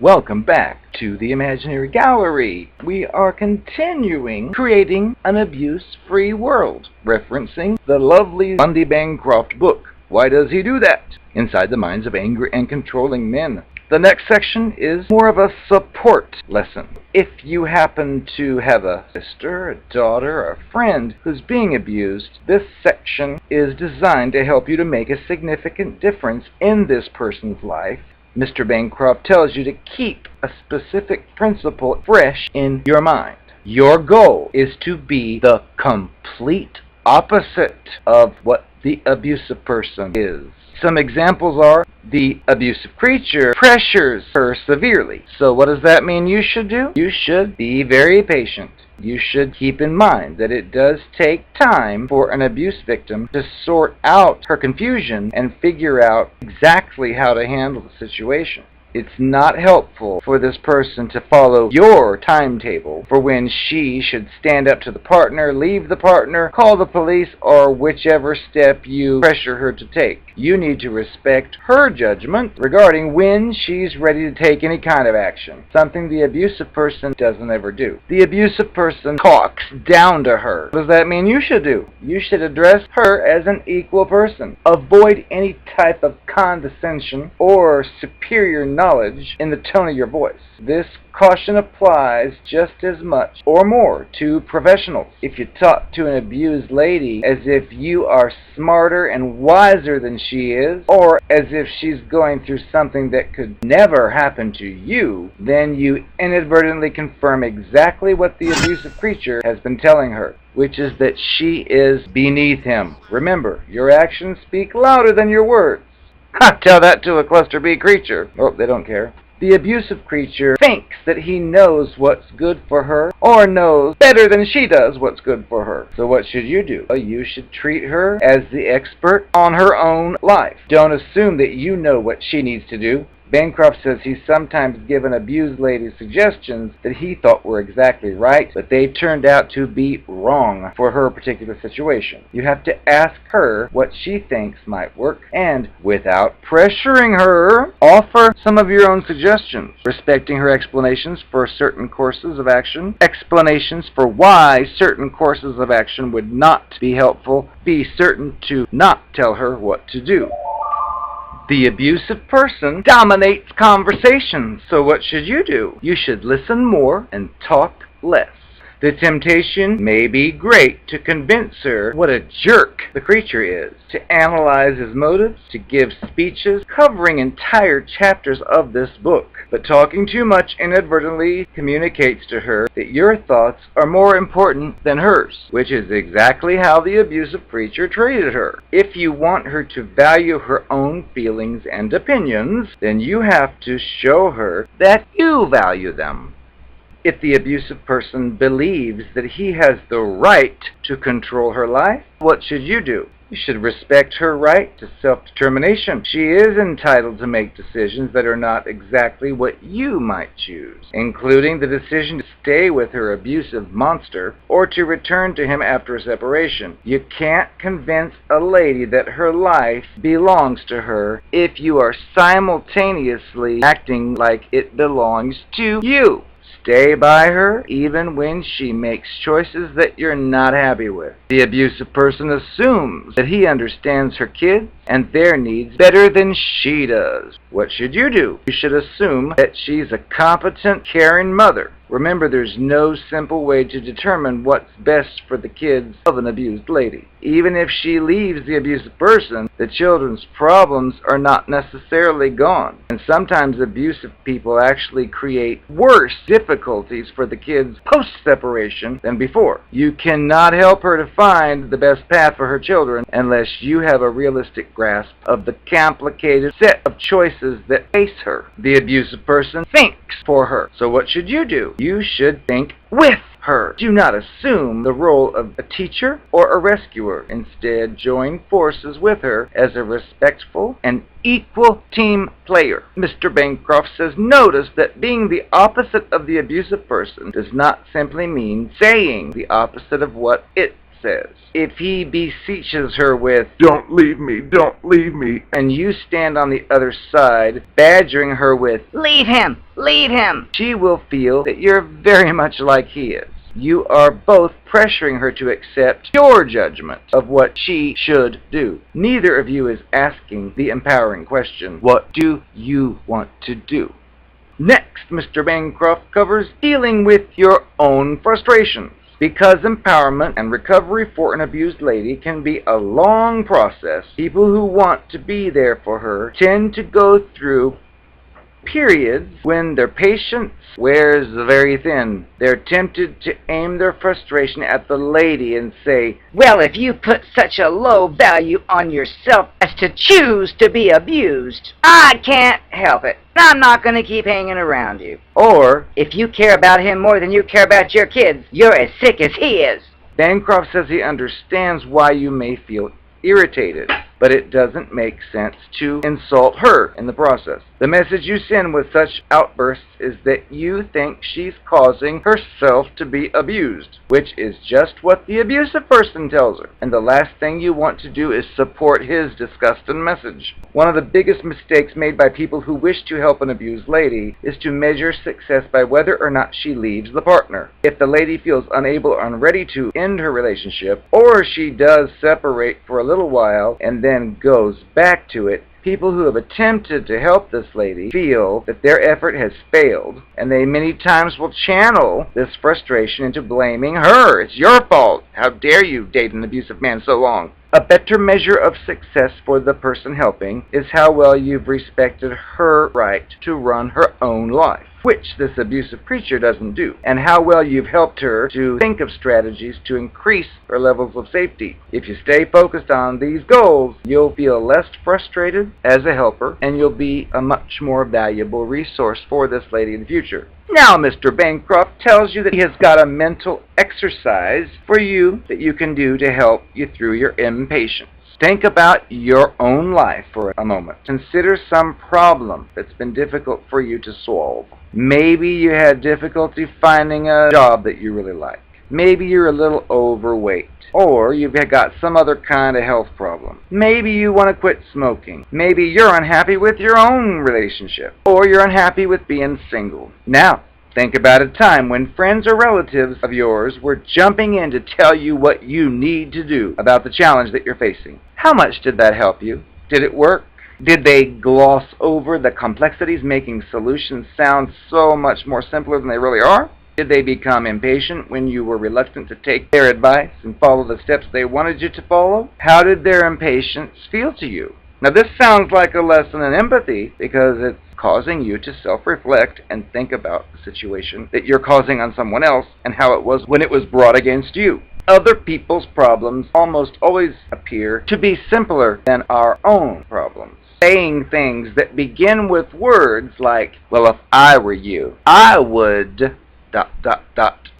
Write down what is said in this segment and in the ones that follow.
Welcome back to the Imaginary Gallery. We are continuing creating an abuse-free world, referencing the lovely Lundy Bancroft book, Why Does He Do That? Inside the Minds of Angry and Controlling Men. The next section is more of a support lesson. If you happen to have a sister, a daughter, or a friend who's being abused, this section is designed to help you to make a significant difference in this person's life. Mr. Bancroft tells you to keep a specific principle fresh in your mind. Your goal is to be the complete opposite of what the abusive person is. Some examples are the abusive creature pressures her severely. So what does that mean you should do? You should be very patient. You should keep in mind that it does take time for an abuse victim to sort out her confusion and figure out exactly how to handle the situation. It's not helpful for this person to follow your timetable for when she should stand up to the partner, leave the partner, call the police, or whichever step you pressure her to take. You need to respect her judgment regarding when she's ready to take any kind of action, something the abusive person doesn't ever do. The abusive person talks down to her. What does that mean you should do? You should address her as an equal person. Avoid any type of condescension or superior knowledge in the tone of your voice. This caution applies just as much or more to professionals. If you talk to an abused lady as if you are smarter and wiser than she is, or as if she's going through something that could never happen to you, then you inadvertently confirm exactly what the abusive creature has been telling her, which is that she is beneath him. Remember, your actions speak louder than your words. Tell that to a cluster B creature. Oh, they don't care. The abusive creature thinks that he knows what's good for her, or knows better than she does what's good for her. So what should you do? Well, you should treat her as the expert on her own life. Don't assume that you know what she needs to do. Bancroft says he's sometimes given abused ladies suggestions that he thought were exactly right, but they turned out to be wrong for her particular situation. You have to ask her what she thinks might work, and without pressuring her, offer some of your own suggestions, respecting her explanations for certain courses of action, explanations for why certain courses of action would not be helpful. Be certain to not tell her what to do. The abusive person dominates conversations, so what should you do? You should listen more and talk less. The temptation may be great to convince her what a jerk the creature is, to analyze his motives, to give speeches covering entire chapters of this book. But talking too much inadvertently communicates to her that your thoughts are more important than hers, which is exactly how the abusive creature treated her. If you want her to value her own feelings and opinions, then you have to show her that you value them. If the abusive person believes that he has the right to control her life, what should you do? You should respect her right to self-determination. She is entitled to make decisions that are not exactly what you might choose, including the decision to stay with her abusive monster or to return to him after a separation. You can't convince a lady that her life belongs to her if you are simultaneously acting like it belongs to you. Stay by her even when she makes choices that you're not happy with. The abusive person assumes that he understands her kids and their needs better than she does. What should you do? You should assume that she's a competent, caring mother. Remember, there's no simple way to determine what's best for the kids of an abused lady. Even if she leaves the abusive person, the children's problems are not necessarily gone. And sometimes abusive people actually create worse difficulties for the kids post-separation than before. You cannot help her to find the best path for her children unless you have a realistic grasp of the complicated set of choices that face her. The abusive person thinks for her. So what should you do? You should think with her. Do not assume the role of a teacher or a rescuer. Instead, join forces with her as a respectful and equal team player. Mr. Bancroft says, notice that being the opposite of the abusive person does not simply mean saying the opposite of what it says. If he beseeches her with, "Don't leave me, don't leave me," and you stand on the other side, badgering her with, "Leave him! Leave him!" she will feel that you're very much like he is. You are both pressuring her to accept your judgment of what she should do. Neither of you is asking the empowering question, what do you want to do? Next, Mr. Bancroft covers dealing with your own frustrations. Because empowerment and recovery for an abused lady can be a long process, people who want to be there for her tend to go through periods when their patience wears very thin. They're tempted to aim their frustration at the lady and say, "Well, if you put such a low value on yourself as to choose to be abused, I can't help it. I'm not going to keep hanging around you." Or, "If you care about him more than you care about your kids, you're as sick as he is." Bancroft says he understands why you may feel irritated, but it doesn't make sense to insult her in the process. The message you send with such outbursts is that you think she's causing herself to be abused, which is just what the abusive person tells her. And the last thing you want to do is support his disgusting message. One of the biggest mistakes made by people who wish to help an abused lady is to measure success by whether or not she leaves the partner. If the lady feels unable or unready to end her relationship, or she does separate for a little while and then goes back to it, people who have attempted to help this lady feel that their effort has failed, and they many times will channel this frustration into blaming her. "It's your fault. How dare you date an abusive man so long?" A better measure of success for the person helping is how well you've respected her right to run her own life, which this abusive creature doesn't do, and how well you've helped her to think of strategies to increase her levels of safety. If you stay focused on these goals, you'll feel less frustrated as a helper, and you'll be a much more valuable resource for this lady in the future. Now, Mr. Bancroft tells you that he has got a mental exercise for you that you can do to help you through your impatience. Think about your own life for a moment. Consider some problem that's been difficult for you to solve. Maybe you had difficulty finding a job that you really like. Maybe you're a little overweight. Or you've got some other kind of health problem. Maybe you want to quit smoking. Maybe you're unhappy with your own relationship. Or you're unhappy with being single. Now, think about a time when friends or relatives of yours were jumping in to tell you what you need to do about the challenge that you're facing. How much did that help you? Did it work? Did they gloss over the complexities, making solutions sound so much more simpler than they really are? Did they become impatient when you were reluctant to take their advice and follow the steps they wanted you to follow? How did their impatience feel to you? Now, this sounds like a lesson in empathy because it's causing you to self-reflect and think about the situation that you're causing on someone else and how it was when it was brought against you. Other people's problems almost always appear to be simpler than our own problems. Saying things that begin with words like, "Well, if I were you, I would... ...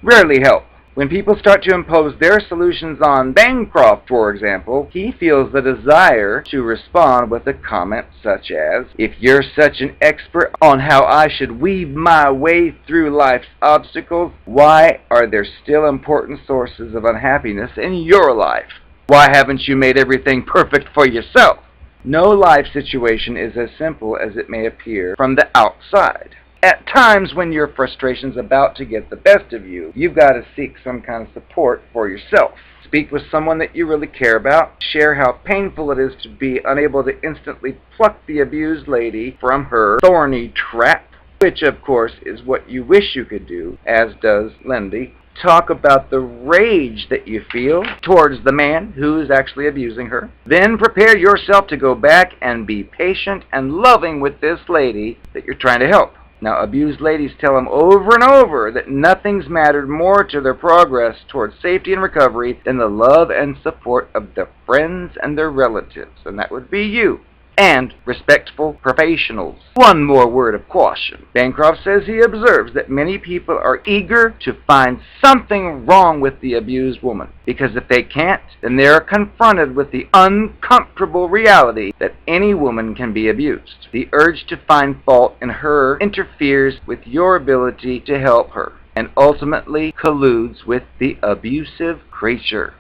rarely help. When people start to impose their solutions on Bancroft, for example, he feels the desire to respond with a comment such as, "If you're such an expert on how I should weave my way through life's obstacles, why are there still important sources of unhappiness in your life? Why haven't you made everything perfect for yourself?" No life situation is as simple as it may appear from the outside. At times when your frustration's about to get the best of you, you've got to seek some kind of support for yourself. Speak with someone that you really care about. Share how painful it is to be unable to instantly pluck the abused lady from her thorny trap, which of course is what you wish you could do, as does Lundy. Talk about the rage that you feel towards the man who is actually abusing her. Then prepare yourself to go back and be patient and loving with this lady that you're trying to help. Now, abused ladies tell them over and over that nothing's mattered more to their progress towards safety and recovery than the love and support of their friends and their relatives, and that would be you, and respectful professionals. One more word of caution. Bancroft says he observes that many people are eager to find something wrong with the abused woman, because if they can't, then they are confronted with the uncomfortable reality that any woman can be abused. The urge to find fault in her interferes with your ability to help her, and ultimately colludes with the abusive creature.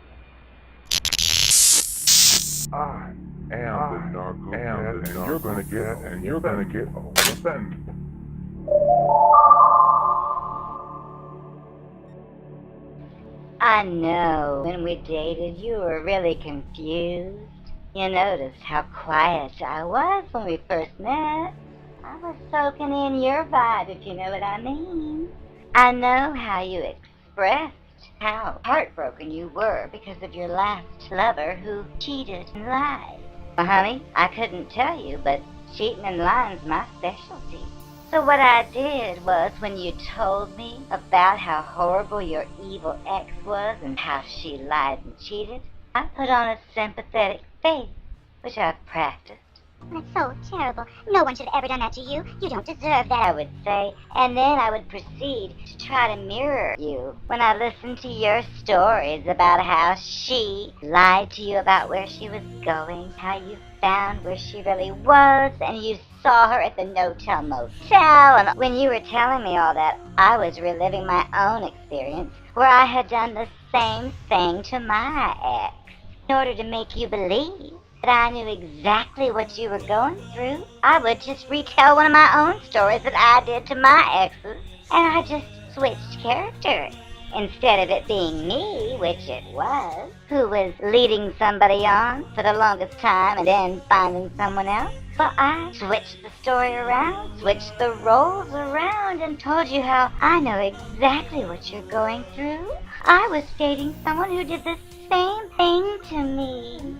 am the Narcopath, and you're gonna get all of them. I know when we dated you were really confused. You noticed how quiet I was when we first met. I was soaking in your vibe, if you know what I mean. I know how you expressed how heartbroken you were because of your last lover who cheated and lied. Well, honey, I couldn't tell you, but cheating and lying's my specialty. So what I did was, when you told me about how horrible your evil ex was and how she lied and cheated, I put on a sympathetic face, which I've practiced. That's so terrible. No one should have ever done that to you. You don't deserve that, I would say, and then I would proceed to try to mirror you when I listened to your stories about how she lied to you about where she was going, how you found where she really was, and you saw her at the no-tell motel. And when you were telling me all that, I was reliving my own experience where I had done the same thing to my ex in order to make you believe that I knew exactly what you were going through. I would just retell one of my own stories that I did to my exes, and I just switched characters. Instead of it being me, which it was, who was leading somebody on for the longest time and then finding someone else, well, I switched the story around, switched the roles around, and told you how I know exactly what you're going through. I was dating someone who did the same thing to me.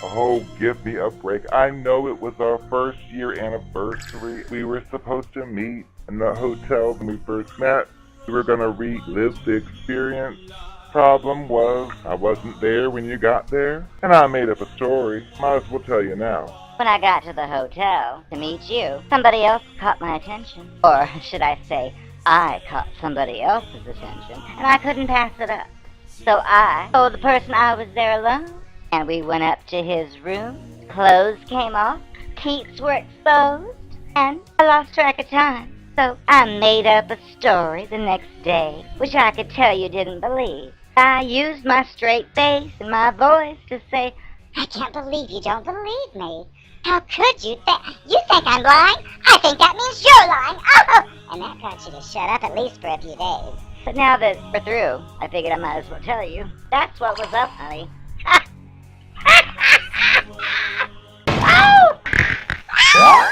Oh, give me a break. I know it was our first year anniversary. We were supposed to meet in the hotel when we first met. We were gonna relive the experience. Problem was, I wasn't there when you got there, and I made up a story. Might as well tell you now. When I got to the hotel to meet you, somebody else caught my attention. Or should I say, I caught somebody else's attention, and I couldn't pass it up. So I told the person I was there alone, and we went up to his room. Clothes came off, teats were exposed, and I lost track of time. So I made up a story the next day, which I could tell you didn't believe. I used my straight face and my voice to say, I can't believe you don't believe me. How could you think? You think I'm lying? I think that means you're lying. Oh! And that got you to shut up at least for a few days. but now that we're through, I figured I might as well tell you. That's what was up, honey. Oh!